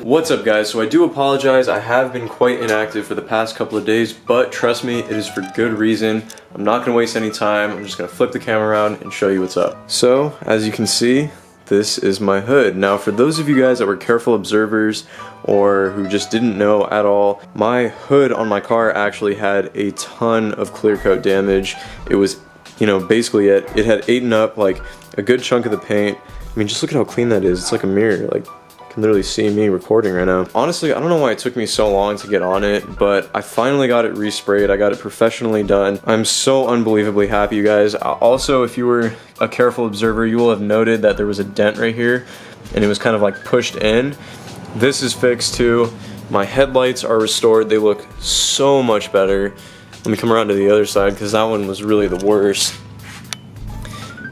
What's up guys? So I do apologize, I have been quite inactive for the past couple of days, but trust me, it is for good reason. I'm not gonna waste any time, I'm just gonna flip the camera around and show you what's up. So, as you can see, this is my hood. Now for those of you guys that were careful observers or who just didn't know at all, my hood on my car actually had a ton of clear coat damage. It was, basically it had eaten up like a good chunk of the paint. I mean, just look at how clean that is. It's like a mirror. Like, you can literally see me recording right now. Honestly, I don't know why it took me so long to get on it, but I finally got it resprayed. I got it professionally done. I'm so unbelievably happy, you guys. Also, if you were a careful observer, you will have noted that there was a dent right here, and it was kind of like pushed in. This is fixed too. My headlights are restored. They look so much better. Let me come around to the other side because that one was really the worst.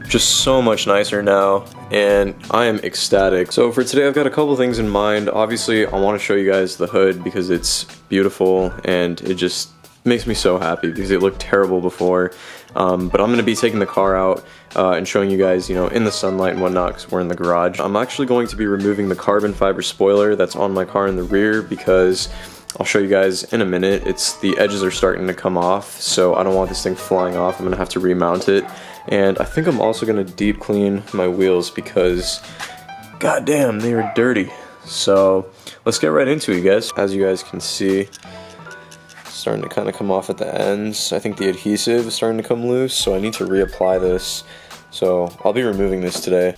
Just so much nicer now, and I am ecstatic. So for today I've got a couple things in mind. Obviously I want to show you guys the hood because it's beautiful and it just makes me so happy because it looked terrible before. But I'm going to be taking the car out and showing you guys, in the sunlight and whatnot because we're in the garage. I'm actually going to be removing the carbon fiber spoiler that's on my car in the rear because I'll show you guys in a minute. The edges are starting to come off, so I don't want this thing flying off. I'm gonna have to remount it. And I think I'm also gonna deep clean my wheels because, goddamn, they are dirty. So let's get right into it, guys. As you guys can see, it's starting to kind of come off at the ends. I think the adhesive is starting to come loose, so I need to reapply this. So I'll be removing this today.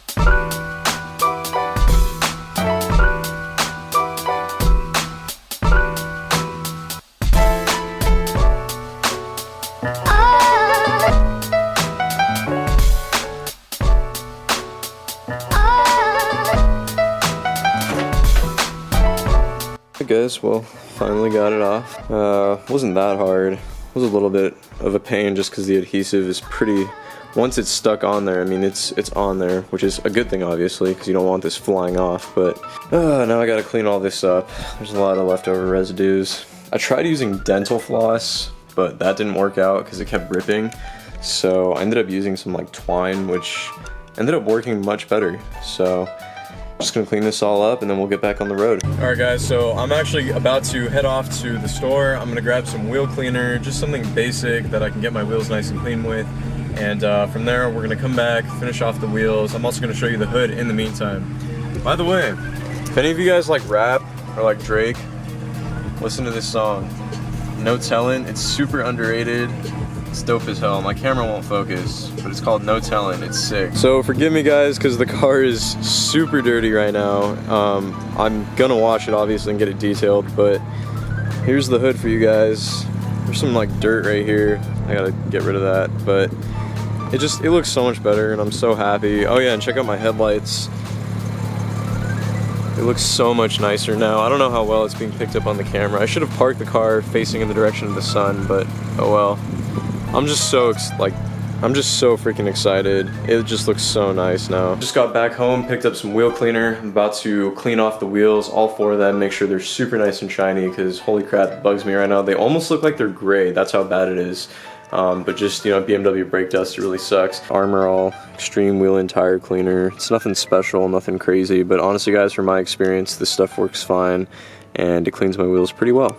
Guys, well, finally got it off. Wasn't that hard. It was a little bit of a pain just because the adhesive is pretty, once it's stuck on there, I mean it's on there, which is a good thing obviously because you don't want this flying off. But now I gotta clean all this up. There's a lot of leftover residues. I tried using dental floss, but that didn't work out because it kept ripping, so I ended up using some like twine, which ended up working much better. So just gonna clean this all up and then we'll get back on the road. Alright guys, so I'm actually about to head off to the store. I'm gonna grab some wheel cleaner, just something basic that I can get my wheels nice and clean with. And from there, we're gonna come back, finish off the wheels. I'm also gonna show you the hood in the meantime. By the way, if any of you guys like rap or like Drake, listen to this song. No Tellin', it's super underrated. It's dope as hell. My camera won't focus, but it's called No Tellin'. It's sick. So forgive me guys because the car is super dirty right now. I'm gonna wash it obviously and get it detailed, but here's the hood for you guys. There's some like dirt right here. I gotta get rid of that, but it looks so much better and I'm so happy. Oh yeah, and check out my headlights. It looks so much nicer now. I don't know how well it's being picked up on the camera. I should have parked the car facing in the direction of the sun, but oh well. I'm just so freaking excited. It just looks so nice now. Just got back home, picked up some wheel cleaner. I'm about to clean off the wheels, all four of them, make sure they're super nice and shiny because holy crap, it bugs me right now. They almost look like they're gray. That's how bad it is. But just, BMW brake dust, it really sucks. Armor All Extreme Wheel and Tire Cleaner. It's nothing special, nothing crazy, but honestly guys, from my experience, this stuff works fine and it cleans my wheels pretty well.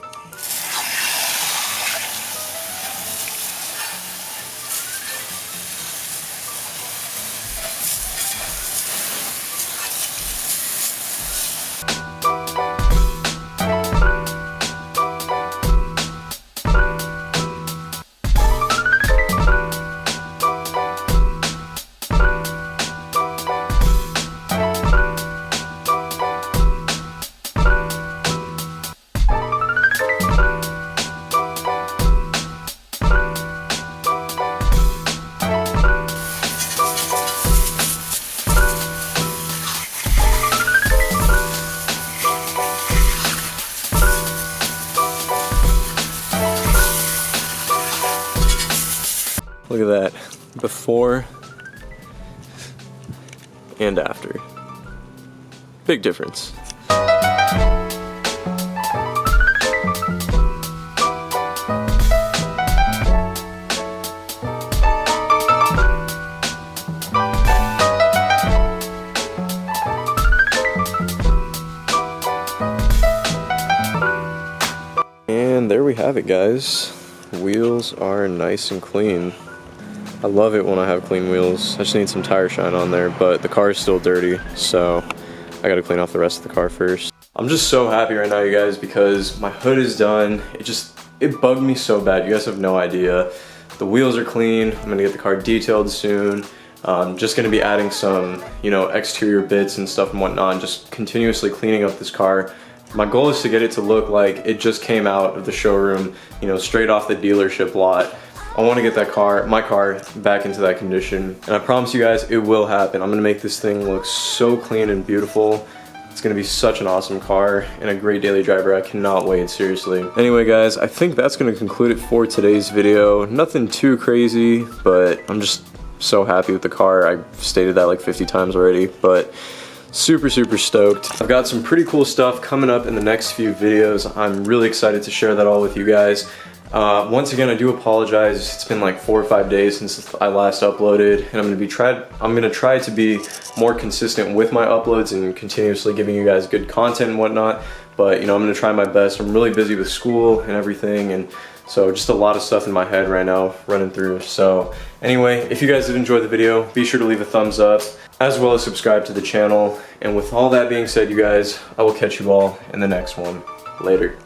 Look at that, before and after. Big difference. And there we have it, guys. Wheels are nice and clean. I love it when I have clean wheels. I just need some tire shine on there, but the car is still dirty, so I gotta clean off the rest of the car first. I'm just so happy right now, you guys, because my hood is done. It bugged me so bad. You guys have no idea. The wheels are clean. I'm gonna get the car detailed soon. Just gonna be adding some, you know, exterior bits and stuff and whatnot, and just continuously cleaning up this car. My goal is to get it to look like it just came out of the showroom, you know, straight off the dealership lot. I want to get that car, my car, back into that condition, and I promise you guys it will happen. I'm gonna make this thing look so clean and beautiful. It's gonna be such an awesome car and a great daily driver. I cannot wait, seriously. Anyway, guys, I think that's gonna conclude it for today's video. Nothing too crazy, but I'm just so happy with the car. I've stated that like 50 times already, but super stoked. I've got some pretty cool stuff coming up in the next few videos. I'm really excited to share that all with you guys. Once again, I do apologize. It's been like 4 or 5 days since I last uploaded, and I'm gonna try to be more consistent with my uploads and continuously giving you guys good content and whatnot. But you know, I'm gonna try my best. I'm really busy with school and everything, and so just a lot of stuff in my head right now running through. So anyway, if you guys did enjoy the video, be sure to leave a thumbs up, as well as subscribe to the channel. And with all that being said, you guys, I will catch you all in the next one. Later.